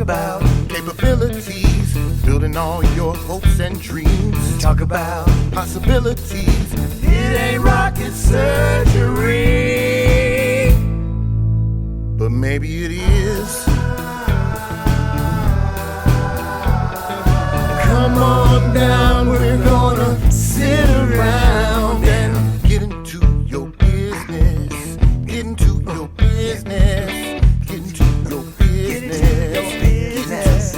about capabilities, building all your hopes and dreams. Talk about possibilities. It ain't rocket surgery, but maybe it is. Come on down, we're gonna sit around and get into your business. Get into your business. Get into your business.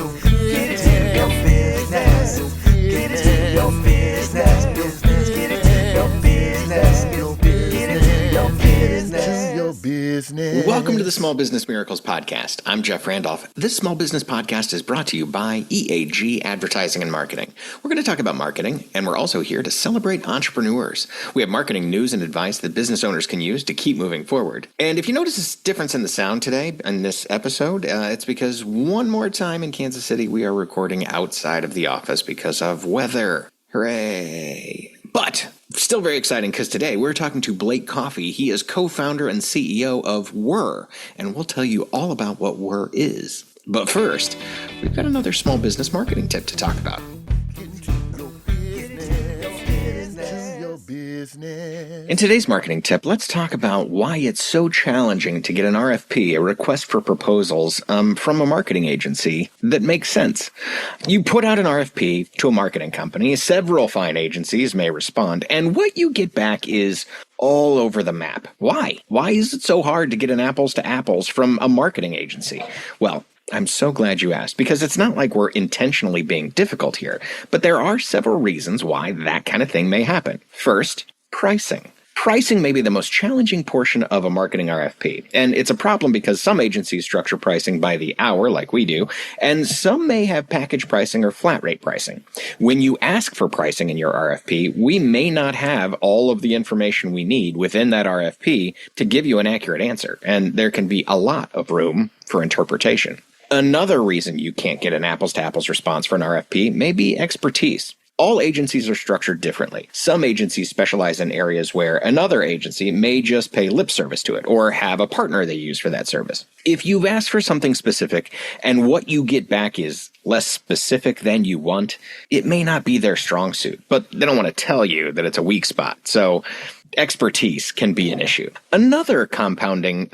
Get into your business. Get into your business. Get into your business. Get into your business. Get into your business. Welcome to the Small Business Miracles Podcast. I'm Jeff Randolph. This Small Business Podcast is brought to you by EAG Advertising and Marketing. We're going to talk about marketing, and we're also here to celebrate entrepreneurs. We have marketing news and advice that business owners can use to keep moving forward. And if you notice this difference in the sound today in this episode, it's because one more time in Kansas City, we are recording outside of the office because of weather. Hooray! But still very exciting because today we're talking to Blake Coffey. He is co-founder and CEO of Whir, and we'll tell you all about what Whir is. But first, we've got another small business marketing tip to talk about. In today's marketing tip, let's talk about why it's so challenging to get an RFP, a request for proposals, from a marketing agency that makes sense. You put out an RFP to a marketing company, several fine agencies may respond, and what you get back is all over the map. Why? Why is it so hard to get an apples to apples from a marketing agency? Well, I'm so glad you asked, because it's not like we're intentionally being difficult here, but there are several reasons why that kind of thing may happen. First, pricing. Pricing may be the most challenging portion of a marketing RFP, and it's a problem because some agencies structure pricing by the hour like we do, and some may have package pricing or flat rate pricing. When you ask for pricing in your RFP, we may not have all of the information we need within that RFP to give you an accurate answer, and there can be a lot of room for interpretation. Another reason you can't get an apples-to-apples response for an RFP may be expertise. All agencies are structured differently. Some agencies specialize in areas where another agency may just pay lip service to it or have a partner they use for that service. If you've asked for something specific and what you get back is less specific than you want, it may not be their strong suit, but they don't want to tell you that it's a weak spot. So expertise can be an issue. Another compounding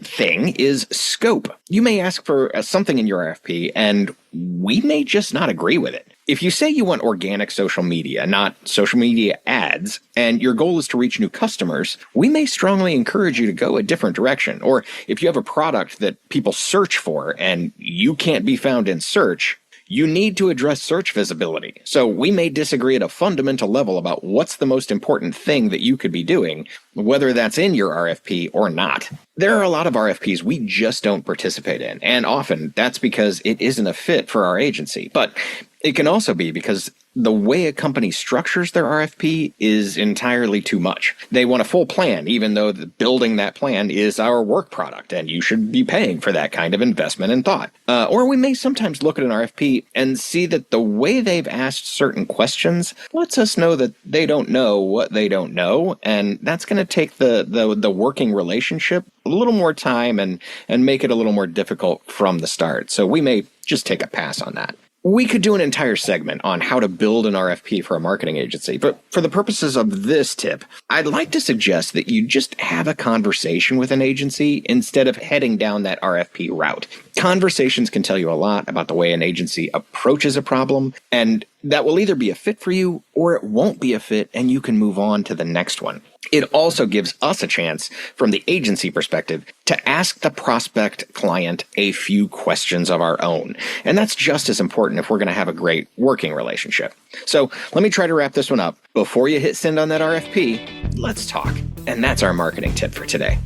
thing is scope. You may ask for something in your RFP, and we may just not agree with it. If you say you want organic social media, not social media ads, and your goal is to reach new customers, we may strongly encourage you to go a different direction. Or if you have a product that people search for and you can't be found in search, you need to address search visibility. So we may disagree at a fundamental level about what's the most important thing that you could be doing, whether that's in your RFP or not. There are a lot of RFPs we just don't participate in, and often that's because it isn't a fit for our agency. But it can also be because the way a company structures their RFP is entirely too much. They want a full plan, even though building that plan is our work product, and you should be paying for that kind of investment and thought. Or we may sometimes look at an RFP and see that the way they've asked certain questions lets us know that they don't know what they don't know, and that's going to take the working relationship a little more time and make it a little more difficult from the start. So we may just take a pass on that. We could do an entire segment on how to build an RFP for a marketing agency, but for the purposes of this tip, I'd like to suggest that you just have a conversation with an agency instead of heading down that RFP route. Conversations can tell you a lot about the way an agency approaches a problem, and that will either be a fit for you or it won't be a fit, and you can move on to the next one. It also gives us a chance, from the agency perspective, to ask the prospect client a few questions of our own. And that's just as important if we're going to have a great working relationship. So let me try to wrap this one up. Before you hit send on that RFP, let's talk. And that's our marketing tip for today.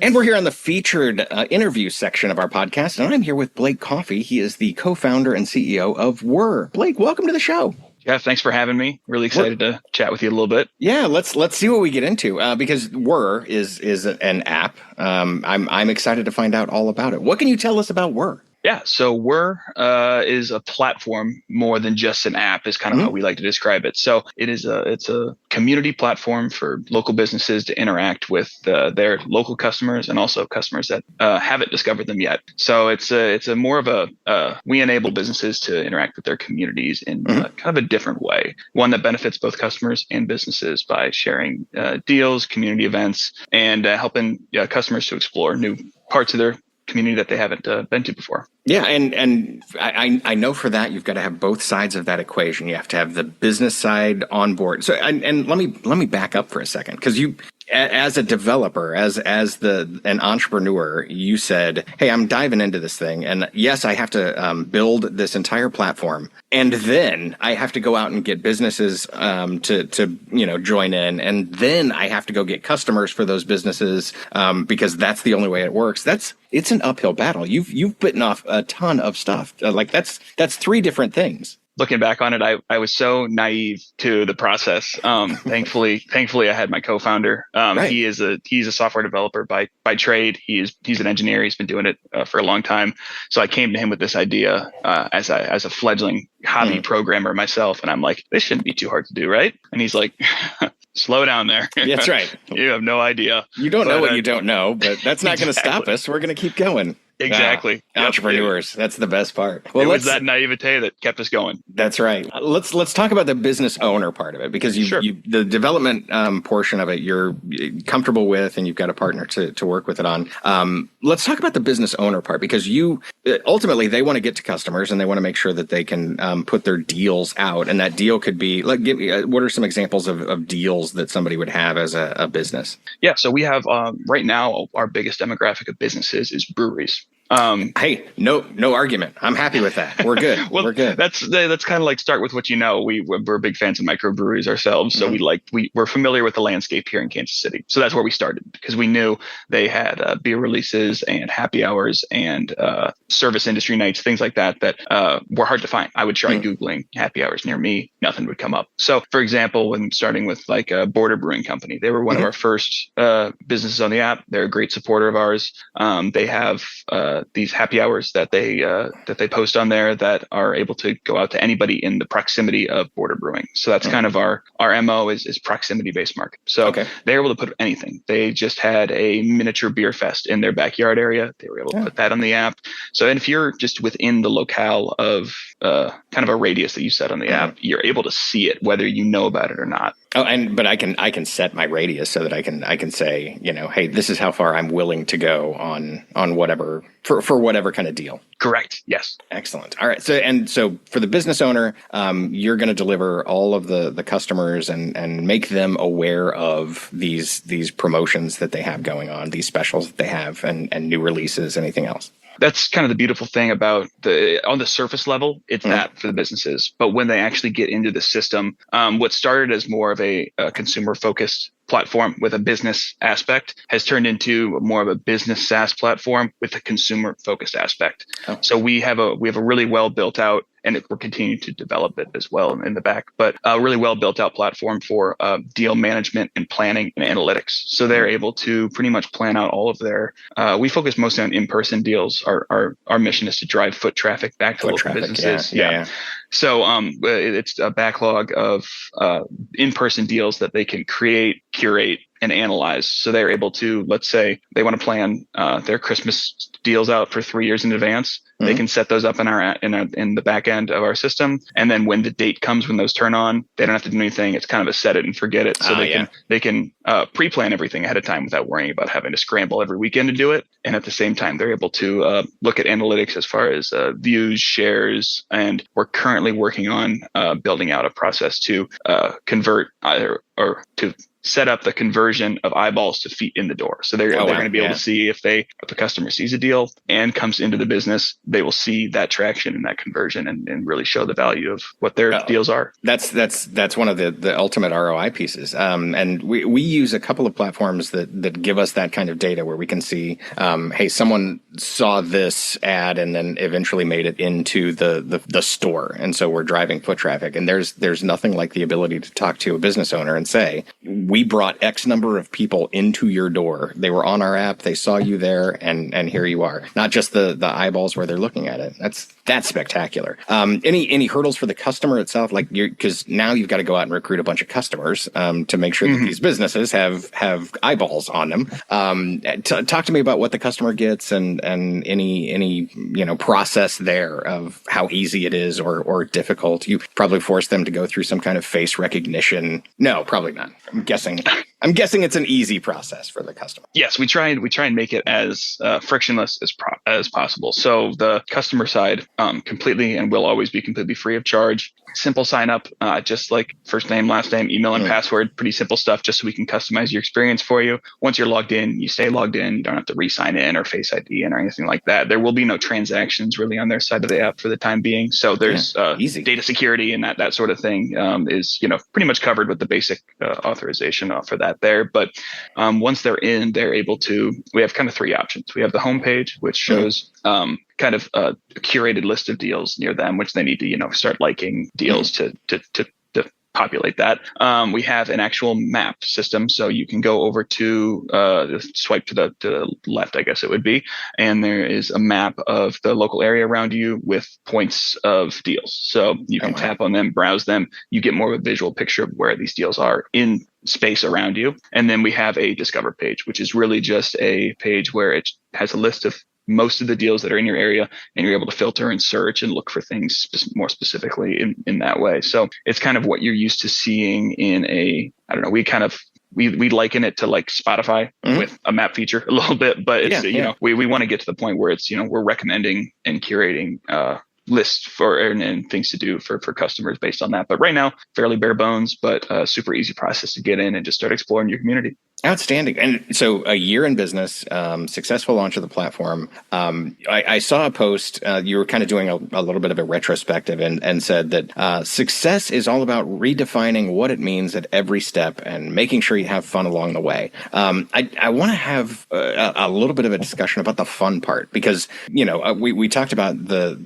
And we're here on the featured interview section of our podcast, and I'm here with Blake Coffey. He is the co-founder and CEO of Whir. Blake, welcome to the show. Yeah, thanks for having me. Really excited to chat with you a little bit. Yeah, let's see what we get into because Whir is an app. I'm excited to find out all about it. What can you tell us about Whir? Yeah, so Whir is a platform more than just an app, is kind of how we like to describe it. So it's a community platform for local businesses to interact with their local customers and also customers that haven't discovered them yet. So it's a more of we enable businesses to interact with their communities in kind of a different way, one that benefits both customers and businesses by sharing deals, community events, and helping customers to explore new parts of their community that they haven't been to before. Yeah, and I know for that you've got to have both sides of that equation. You have to have the business side on board. So and let me back up for a second, because you, as a developer, as an entrepreneur, you said, "Hey, I'm diving into this thing, and yes, I have to build this entire platform, and then I have to go out and get businesses to join in, and then I have to go get customers for those businesses because that's the only way it works." It's an uphill battle. You've bitten off a ton of stuff. That's three different things. Looking back on it, I was so naive to the process. Thankfully, I had my co-founder. Right. He's a software developer by trade. He's an engineer. He's been doing it for a long time. So I came to him with this idea as a fledgling hobby programmer myself, and I'm like, this shouldn't be too hard to do, right? And he's like, slow down there. That's right. You have no idea. You don't know what you don't know, but that's not going to stop us. We're going to keep going. Exactly. Entrepreneurs. That's the best part. Well, it was that naivete that kept us going. That's right. Let's talk about the business owner part of it, because the development portion of it you're comfortable with, and you've got a partner to work with it on. Let's talk about the business owner part, because ultimately they want to get to customers and they want to make sure that they can put their deals out, and that deal could be like, what are some examples of deals that somebody would have as a business? Yeah. So we have right now our biggest demographic of businesses is breweries. Hey, no argument. I'm happy with that. We're good. Well, we're good. That's kind of like start with what you know. We're big fans of microbreweries ourselves, so we're familiar with the landscape here in Kansas City. So that's where we started, because we knew they had beer releases and happy hours and service industry nights, things like that were hard to find. I would try Googling happy hours near me, nothing would come up. So, for example, when starting with like a Border Brewing Company, they were one of our first businesses on the app. They're a great supporter of ours. They have these happy hours that they post on there that are able to go out to anybody in the proximity of Border Brewing. So that's kind of our MO is proximity based market. So they're able to put anything. They just had a miniature beer fest in their backyard area. They were able to put that on the app. So, and if you're just within the locale of kind of a radius that you set on the app, you're able to see it whether you know about it or not. Oh, but I can set my radius so that I can say, hey, this is how far I'm willing to go on whatever for whatever kind of deal. Correct. Yes. Excellent. All right. So for the business owner, you're going to deliver all of the customers and make them aware of these promotions that they have going on, these specials that they have, and new releases, anything else. That's kind of the beautiful thing about on the surface level, it's that for the businesses. But when they actually get into the system, what started as more of a consumer focused platform with a business aspect has turned into more of a business SaaS platform with a consumer focused aspect. So we have a really well built out, and we're continuing to develop it as well in the back, but a really well built out platform for deal management and planning and analytics. So they're able to pretty much plan out all of their, we focus mostly on in-person deals. Our mission is to drive foot traffic back to local businesses. Yeah. So it's a backlog of in-person deals that they can create, curate, and analyze. So they're able to, let's say they want to plan their Christmas deals out for 3 years in advance. They can set those up in the back end of our system, and then when the date comes when those turn on, they don't have to do anything. It's kind of a set it and forget it. So they can pre-plan everything ahead of time without worrying about having to scramble every weekend to do it. And at the same time, they're able to look at analytics as far as views, shares, and we're currently working on building out a process to convert either or to set up the conversion of eyeballs to feet in the door. So they're going to be able to see if a customer sees a deal and comes into the business, they will see that traction and that conversion and really show the value of what their deals are. That's one of the ultimate ROI pieces. And we use a couple of platforms that give us that kind of data where we can see, hey, someone saw this ad and then eventually made it into the store. And so we're driving foot traffic. And there's nothing like the ability to talk to a business owner and say, we brought X number of people into your door. They were on our app. They saw you there, and here you are. Not just the eyeballs where they're looking at it. That's spectacular. Any hurdles for the customer itself? Like, because now you've got to go out and recruit a bunch of customers to make sure that these businesses have eyeballs on them. Talk to me about what the customer gets and any process there of how easy it is or difficult. You probably force them to go through some kind of face recognition. No, probably not. I'm guessing it's an easy process for the customer. Yes, we try and make it as frictionless as possible. So the customer side, completely and will always be completely free of charge. Simple sign up, just like first name, last name, email, and password. Pretty simple stuff, just so we can customize your experience for you. Once you're logged in, you stay logged in. You don't have to re-sign in or Face ID in or anything like that. There will be no transactions really on their side of the app for the time being. So there's easy data security and that sort of thing is pretty much covered with the basic authorization for that there. But once they're in, they're able to. We have kind of three options. We have the homepage, which shows kind of a curated list of deals near them, which they need to start liking deals to populate that. We have an actual map system, so you can go over to swipe to the left, I guess it would be, and there is a map of the local area around you with points of deals. So you can tap on them, browse them. You get more of a visual picture of where these deals are in space around you. And then we have a discover page, which is really just a page where it has a list of most of the deals that are in your area, and you're able to filter and search and look for things more specifically in that way. So it's kind of what you're used to seeing in we liken it to like Spotify with a map feature a little bit, but it's, we want to get to the point where it's, we're recommending and curating, lists for and things to do for customers based on that. But right now, fairly bare bones, but super easy process to get in and just start exploring your community. Outstanding. And so a year in business, successful launch of the platform. I saw a post, you were kind of doing a little bit of a retrospective and said that success is all about redefining what it means at every step and making sure you have fun along the way. I want to have a little bit of a discussion about the fun part, because, we talked about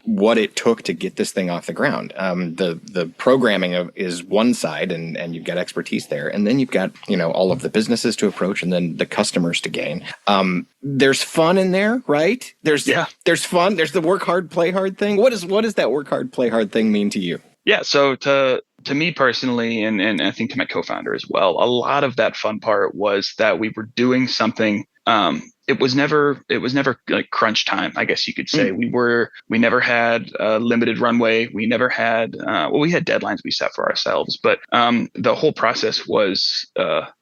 what it took to get this thing off the ground. The programming is one side, and you've got expertise there. And then you've got, all of the businesses to approach, and then the customers to gain. There's fun in there, right? There's fun. There's the work hard, play hard thing. What does that work hard, play hard thing mean to you? Yeah. So to me personally, and I think to my co-founder as well, a lot of that fun part was that we were doing something. It was never like crunch time, I guess you could say. We never had a limited runway. We never had, we had deadlines we set for ourselves, but the whole process was,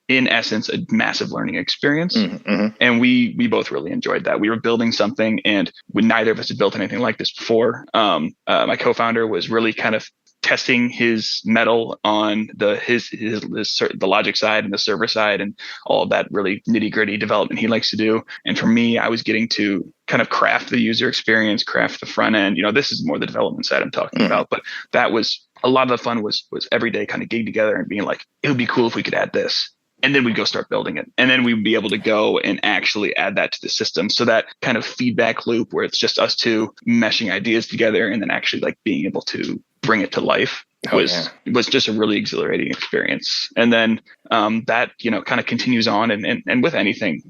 in essence, a massive learning experience. And we both really enjoyed that. We were building something, and neither of us had built anything like this before. My co-founder was really kind of testing his mettle on the logic side and the server side and all of that really nitty gritty development he likes to do. And for me, I was getting to kind of craft the user experience, craft the front end. This is more the development side I'm talking about, but that was a lot of the fun was every day kind of getting together and being like, it would be cool if we could add this. And then we'd go start building it. And then we'd be able to go and actually add that to the system. So that kind of feedback loop where it's just us two meshing ideas together and then actually like being able to bring it to life was just a really exhilarating experience. And then that, kind of continues on. And with anything,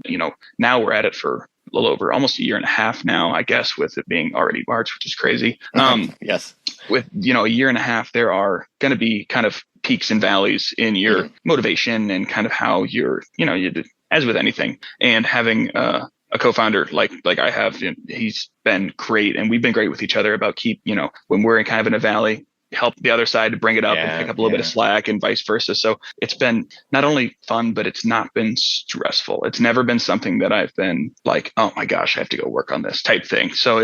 now we're at it for a little over almost a year and a half now, I guess, with it being already March, which is crazy. Yes. With, a year and a half, there are going to be kind of peaks and valleys in your motivation and kind of how you're, as with anything. And having a co-founder like I have, he's been great, and we've been great with each other about when we're in kind of in a valley, help the other side to bring it up and pick up a little bit of slack and vice versa. So it's been not only fun, but it's not been stressful. It's never been something that I've been like, oh my gosh, I have to go work on this type thing. So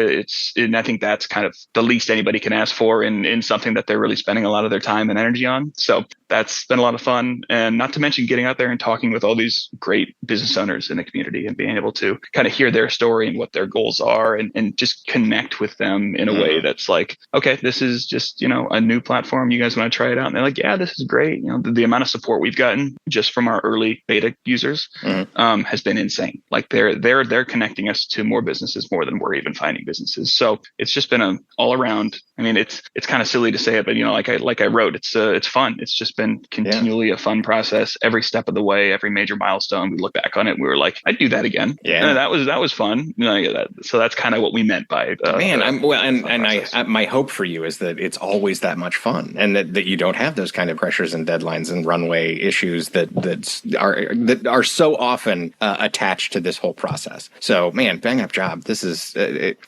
and I think that's kind of the least anybody can ask for in something that they're really spending a lot of their time and energy on. So that's been a lot of fun. And not to mention getting out there and talking with all these great business owners in the community and being able to kind of hear their story and what their goals are and just connect with them in a way that's like, okay, this is just, a new platform. You guys want to try it out? And they're like, yeah, this is great. The amount of support we've gotten just from our early beta users has been insane. Like they're connecting us to more businesses more than we're even finding businesses. So it's just been an all around. I mean, it's kind of silly to say it, but like I wrote, it's fun. It's just been continually a fun process. Every step of the way, every major milestone, we look back on it, and we were like, I'd do that again. Yeah, that was fun. So that's kind of what we meant by my hope for you is that it's always that much fun, and that you don't have those kind of pressures and deadlines and runway issues that are so often attached to this whole process. So, man, bang up job. This is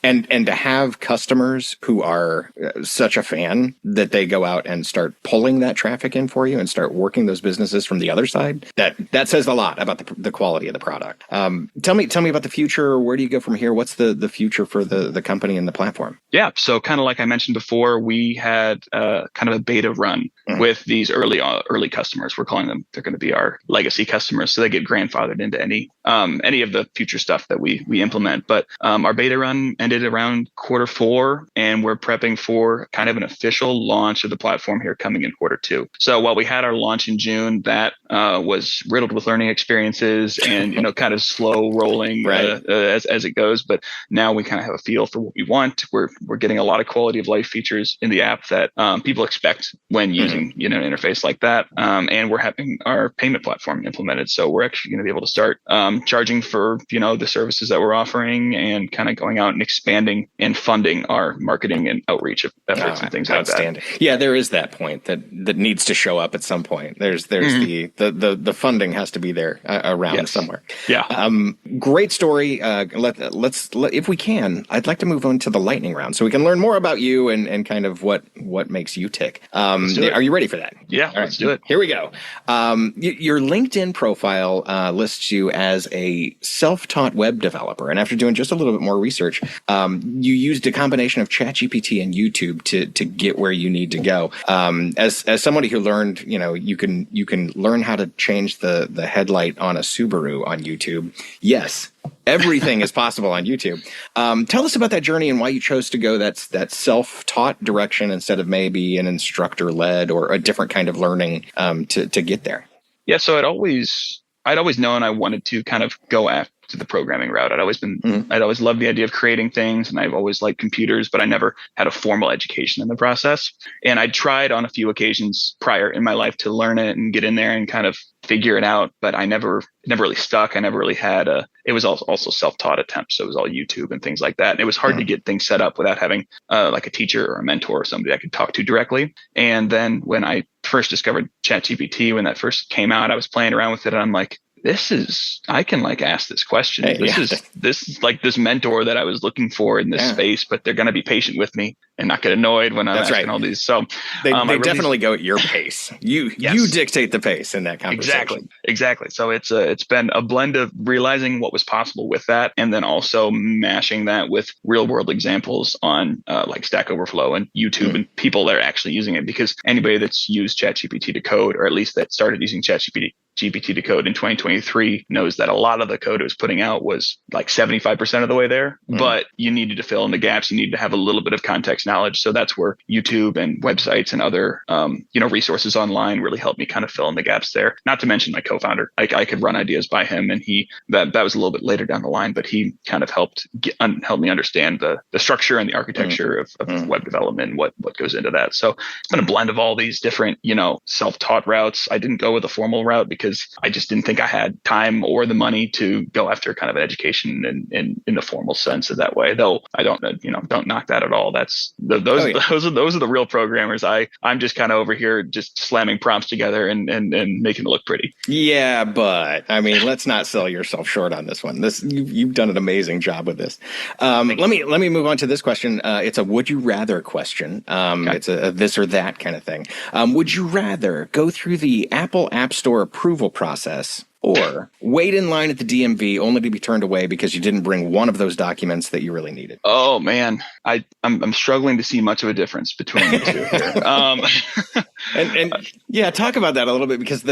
and to have customers who are such a fan that they go out and start pulling that traffic in for you and start working those businesses from the other side. That says a lot about the quality of the product. Tell me about the future. Where do you go from here? What's the future for the company and the platform? Yeah. So kind of like I mentioned before, we had kind of a beta run with these early customers. We're calling them, they're going to be our legacy customers. So they get grandfathered into any of the future stuff that we implement. But our beta run ended around Q4, and we're prepping for kind of an official launch of the platform here coming in Q2. So while we had our launch in June, that was riddled with learning experiences and, kind of slow rolling as it goes. But now we kind of have a feel for what we want. We're getting a lot of quality of life features in the app that people expect when using an interface like that. And we're having our payment platform implemented. So we're actually going to be able to start charging for, the services that we're offering and kind of going out and expanding and funding our marketing and outreach efforts and things like that. Yeah, there is that point that needs to show up at some point. There's the funding has to be there around somewhere. Yeah. Great story. Let's if we can, I'd like to move on to the lightning round so we can learn more about you and kind of what makes you tick. Are you ready for that? Yeah, all right, let's do it. Here we go. Your LinkedIn profile lists you as a self-taught web developer. And after doing just a little bit more research, you used a combination of ChatGPT and YouTube to get where you need to go. As somebody who learned, you can learn how to change the headlight on a Subaru on YouTube. Yes. Everything is possible on YouTube. Tell us about that journey and why you chose to go that self-taught direction instead of maybe an instructor-led or a different kind of learning to get there. Yeah, so I'd always known I wanted to kind of go after the programming route. I'd always loved the idea of creating things, and I've always liked computers, but I never had a formal education in the process. And I tried on a few occasions prior in my life to learn it and get in there and kind of figure it out, but it never really stuck. I never really had it was also self-taught attempts. So it was all YouTube and things like that. And it was hard to get things set up without having like a teacher or a mentor or somebody I could talk to directly. And then when I first discovered ChatGPT, when that first came out, I was playing around with it and I'm like, I can like ask this question. This is like this mentor that I was looking for in this space, but they're going to be patient with me and not get annoyed when I'm asking all these. So they definitely go at your pace. You dictate the pace in that conversation. Exactly. So it's been a blend of realizing what was possible with that, and then also mashing that with real world examples on like Stack Overflow and YouTube and people that are actually using it. Because anybody that's used ChatGPT to code, or at least that started using ChatGPT to code in 2023 knows that a lot of the code it was putting out was like 75% of the way there, but you needed to fill in the gaps. You needed to have a little bit of context knowledge. So that's where YouTube and websites and other, resources online really helped me kind of fill in the gaps there. Not to mention my co-founder. I could run ideas by him, and that was a little bit later down the line, but he kind of helped me understand the structure and the architecture of web development, what goes into that. So it's been a blend of all these different, self-taught routes. I didn't go with a formal route because I just didn't think I had time or the money to go after kind of an education in the formal sense of that way. Though I don't knock that at all. That's those are the real programmers. I'm just kind of over here just slamming prompts together and making it look pretty. Yeah, but I mean, let's not sell yourself short on this one. You've done an amazing job with this. Let me move on to this question. It's a would you rather question. Okay. It's a this or that kind of thing. Would you rather go through the Apple App Store approval process or wait in line at the DMV only to be turned away because you didn't bring one of those documents that you really needed? Oh man, I'm struggling to see much of a difference between the two here. And yeah, talk about that a little bit, because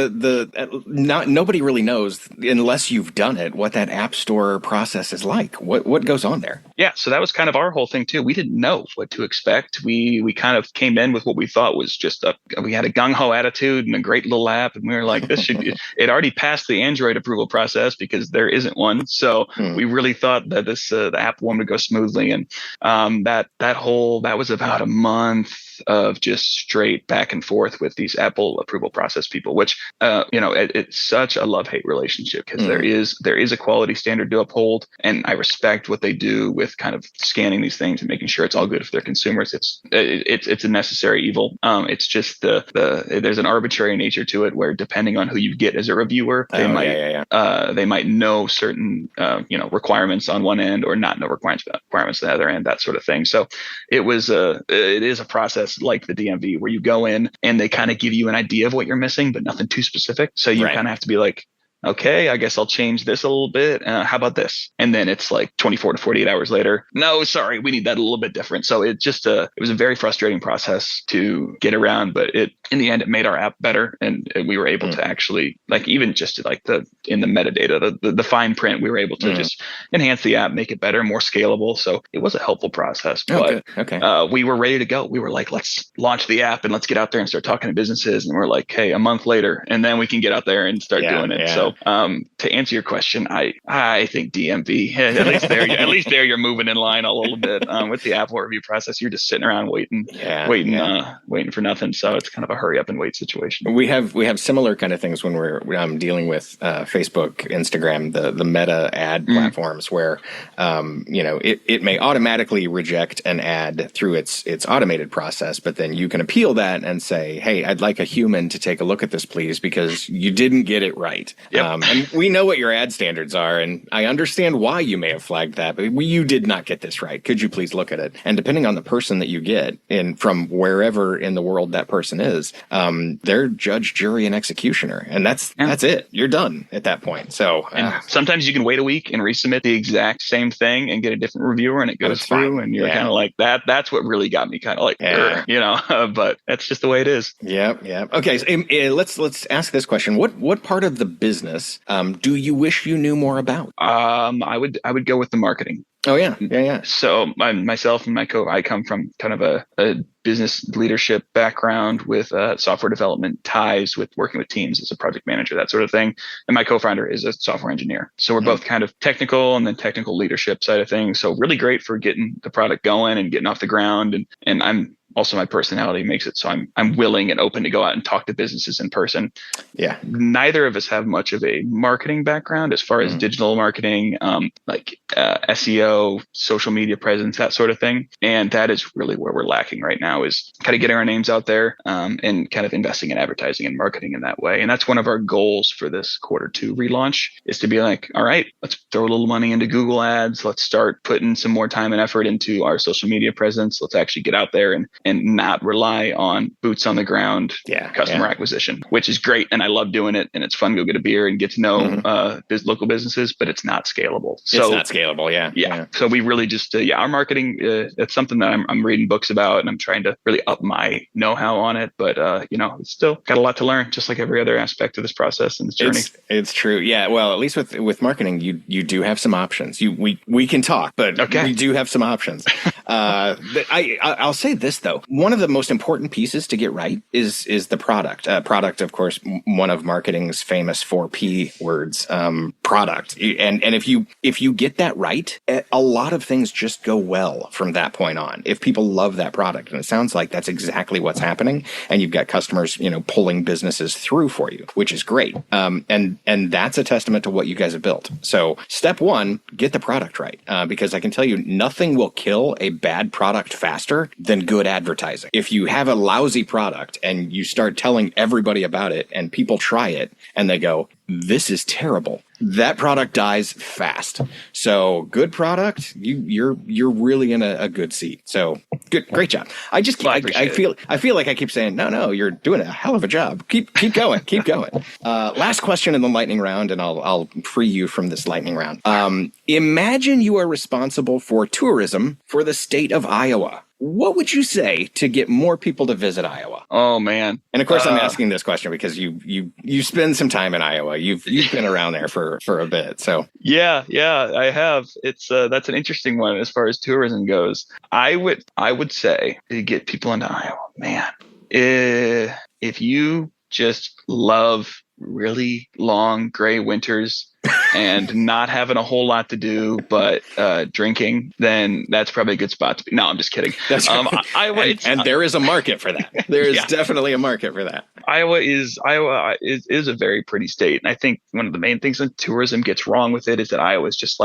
nobody really knows, unless you've done it, what that app store process is like. What goes on there? Yeah, so that was kind of our whole thing too. We didn't know what to expect. We kind of came in with what we thought was just we had a gung ho attitude and a great little app, and we were like, this should be. It already passed the Android approval process because there isn't one. So we really thought that the app one would go smoothly, and that was about a month of just straight back and forth with these Apple approval process people, which it's such a love-hate relationship, because there is a quality standard to uphold, and I respect what they do with kind of scanning these things and making sure it's all good for their consumers. It's a necessary evil. It's just there's an arbitrary nature to it, where depending on who you get as a reviewer, they might know certain requirements on one end or not know requirements on the other end, that sort of thing. So it is a process like the DMV, where you go in and they kind of give you an idea of what you're missing, but nothing too specific. So you kind of have to be like, okay, I guess I'll change this a little bit. How about this? And then it's like 24 to 48 hours later. No, sorry, we need that a little bit different. So it was a very frustrating process to get around, but in the end, it made our app better. And we were able to actually, like, even just like in the metadata, the fine print, we were able to just enhance the app, make it better, more scalable. So it was a helpful process, but we were ready to go. We were like, let's launch the app and let's get out there and start talking to businesses. And we're like, hey, a month later, and then we can get out there and start doing it. So to answer your question, I think DMV, at least there you're moving in line a little bit. With the Apple review process, you're just sitting around waiting for nothing. So it's kind of a hurry up and wait situation. We have similar kind of things when we're dealing with Facebook, Instagram, the Meta ad platforms, where it may automatically reject an ad through its automated process, but then you can appeal that and say, hey, I'd like a human to take a look at this, please, because you didn't get it right. Yep. And we know what your ad standards are, and I understand why you may have flagged that, but you did not get this right. Could you please look at it? And depending on the person that you get, from wherever in the world that person is, they're judge, jury, and executioner, and that's it. You're done at that point. So sometimes you can wait a week and resubmit the exact same thing and get a different reviewer, and it goes through, and you're kind of like that. That's what really got me kind of like, but that's just the way it is. Yeah. Okay, so, let's ask this question: What part of the business do you wish you knew more about? I would go with the marketing. Oh yeah. So myself and I come from kind of a business leadership background with software development ties with working with teams as a project manager, that sort of thing. And my co-founder is a software engineer. So we're both kind of technical and then technical leadership side of things. So really great for getting the product going and getting off the ground. And I'm also, my personality makes it so I'm willing and open to go out and talk to businesses in person. Yeah. Neither of us have much of a marketing background as far as digital marketing, SEO, social media presence, that sort of thing. And that is really where we're lacking right now, is kind of getting our names out there and kind of investing in advertising and marketing in that way. And that's one of our goals for this Q2 relaunch, is to be like, all right, let's throw a little money into Google ads. Let's start putting some more time and effort into our social media presence. Let's actually get out there and not rely on boots on the ground customer acquisition, which is great. And I love doing it. And it's fun to go get a beer and get to know local businesses, but it's not scalable. So it's not scalable. Yeah. So we really just, our marketing, it's something that I'm reading books about, and I'm trying to really up my know-how on it. But, it's still got a lot to learn, just like every other aspect of this process and this journey. It's true. Yeah. Well, at least with marketing, you do have some options. We can talk, but we do have some options. I'll say this, though. One of the most important pieces to get right is the product. Product, of course, one of marketing's famous 4P words, product. And if you get that right, a lot of things just go well from that point on. If people love that product, and it sounds like that's exactly what's happening, and you've got customers, pulling businesses through for you, which is great. And that's a testament to what you guys have built. So step one, get the product right, because I can tell you, nothing will kill a bad product faster than good advertising. If you have a lousy product and you start telling everybody about it and people try it and they go, this is terrible, that product dies fast. So good product, you're really in a good seat. So great job. I feel like I keep saying, no, you're doing a hell of a job. Keep going, keep going. Last question in the lightning round, and I'll free you from this lightning round. Imagine you are responsible for tourism for the state of Iowa. what would you say to get more people to visit Iowa? Oh man. And of course, I'm asking this question because you spend some time in Iowa. You've been around there for a bit. So Yeah, I have. It's that's an interesting one as far as tourism goes. I would say to get people into Iowa, man. If you just love really long gray winters and not having a whole lot to do but drinking, then that's probably a good spot to be. No, I'm just kidding. That's right. Iowa, and there is a market for that. There is Yeah. definitely a market for that. Iowa is a very pretty state, and I think one of the main things that tourism gets wrong with it is that Iowa is just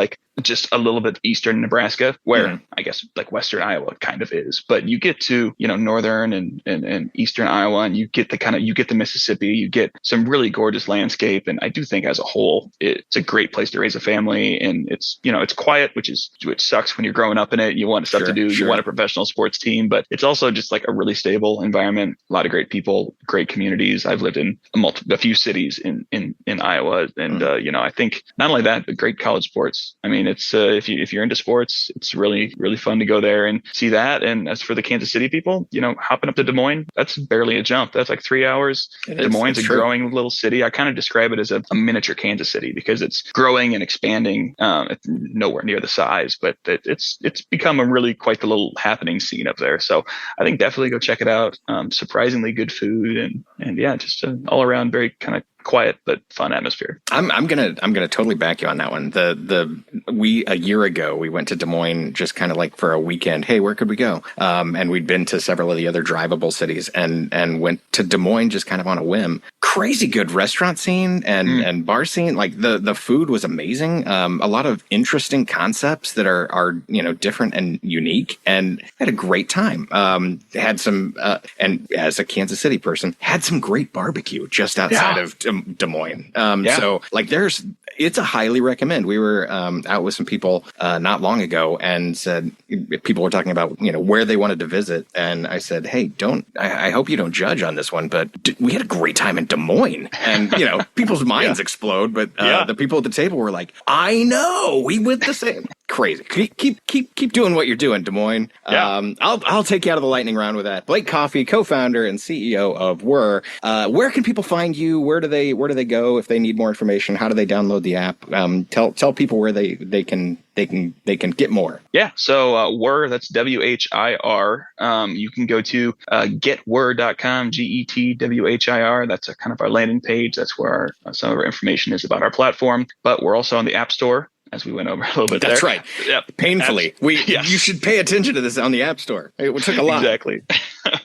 a little bit eastern Nebraska, where I guess like western Iowa kind of is. But you get to northern and eastern Iowa, and you get the Mississippi, you get some really gorgeous landscape, and I do think as a whole it's a great place to raise a family, and it's quiet, which sucks when you're growing up in it. You want stuff to do, you want a professional sports team, but it's also just like a really stable environment, a lot of great people, great communities. I've lived in a few cities in Iowa, and I think not only that, but great college sports. I mean, it's if you're into sports, it's really really fun to go there and see that. And as for the Kansas City people, hopping up to Des Moines, that's barely a jump. That's like 3 hours. Des Moines is a growing little city. I kind of describe it as a miniature Kansas City because it's growing and expanding. It's nowhere near the size, but it's become a really quite the little happening scene up there. So I think definitely go check it out. Surprisingly good food and yeah, just an all around very kind of quiet but fun atmosphere. I'm gonna totally back you on that one. A year ago we went to Des Moines just kind of like for a weekend. Hey, where could we go? And we'd been to several of the other drivable cities and went to Des Moines just kind of on a whim. Crazy good restaurant scene and bar scene. Like the food was amazing. A lot of interesting concepts that are different and unique, and had a great time. Had some and as a Kansas City person, had some great barbecue just outside of Des Moines. So like it's a highly recommend. We were out with some people not long ago and said, people were talking about, where they wanted to visit. And I said, hey, I hope you don't judge on this one, but we had a great time in Des Moines, and, people's minds explode. But the people at the table were like, I know, we went the same. Crazy. Keep doing what you're doing, Des Moines. I'll take you out of the lightning round with that. Blake Coffey, co-founder and CEO of Whir. Where can people find you? Where do they go if they need more information? How do they download the app? Tell people where they can get more. Yeah. So Whir, that's WHIR. You can go to getwhir.com, GETWHIR. That's a kind of our landing page. That's where some of our information is about our platform. But we're also on the App Store, as we went over a little bit. That's there. right. Yep. Painfully. You should pay attention to this on the App Store. It took a lot. Exactly.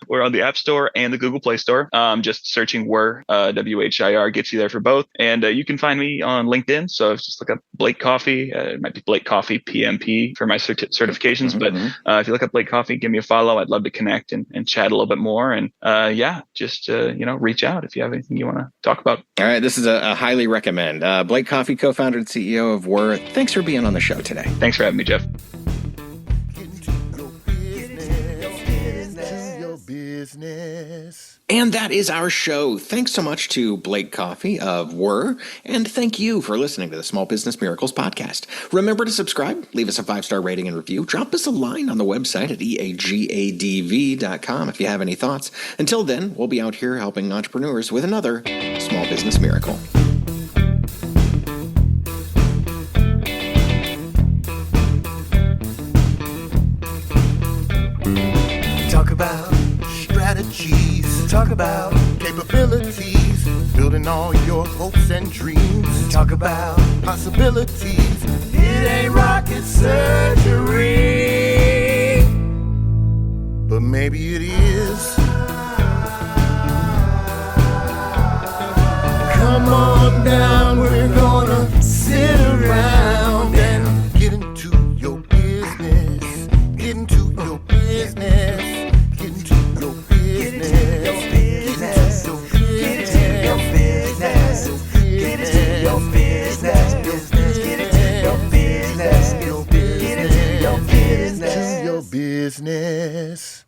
We're on the App Store and the Google Play Store. Just searching Whir, WHIR gets you there for both. And you can find me on LinkedIn. So just look up Blake Coffey. It might be Blake Coffey PMP for my certifications. But if you look up Blake Coffey, give me a follow. I'd love to connect and chat a little bit more. And just reach out if you have anything you want to talk about. All right. This is a highly recommend. Blake Coffey, co-founder and CEO of Whir. Thanks for being on the show today. Thanks for having me, Jeff. Business. And that is our show. Thanks so much to Blake Coffey of Whir, and thank you for listening to the Small Business Miracles podcast. Remember to subscribe, leave us a 5-star rating and review, drop us a line on the website at eagadv.com if you have any thoughts. Until then, we'll be out here helping entrepreneurs with another Small Business Miracle. Talk about strategies. Talk about capabilities. Building all your hopes and dreams. Talk about possibilities. It ain't rocket surgery, but maybe it is. Come on down, we're gonna sit around and get into your business. Get into your business. Get into your business. Get into your business. Get into your business. Get into your business. Get into your business. Get into your business.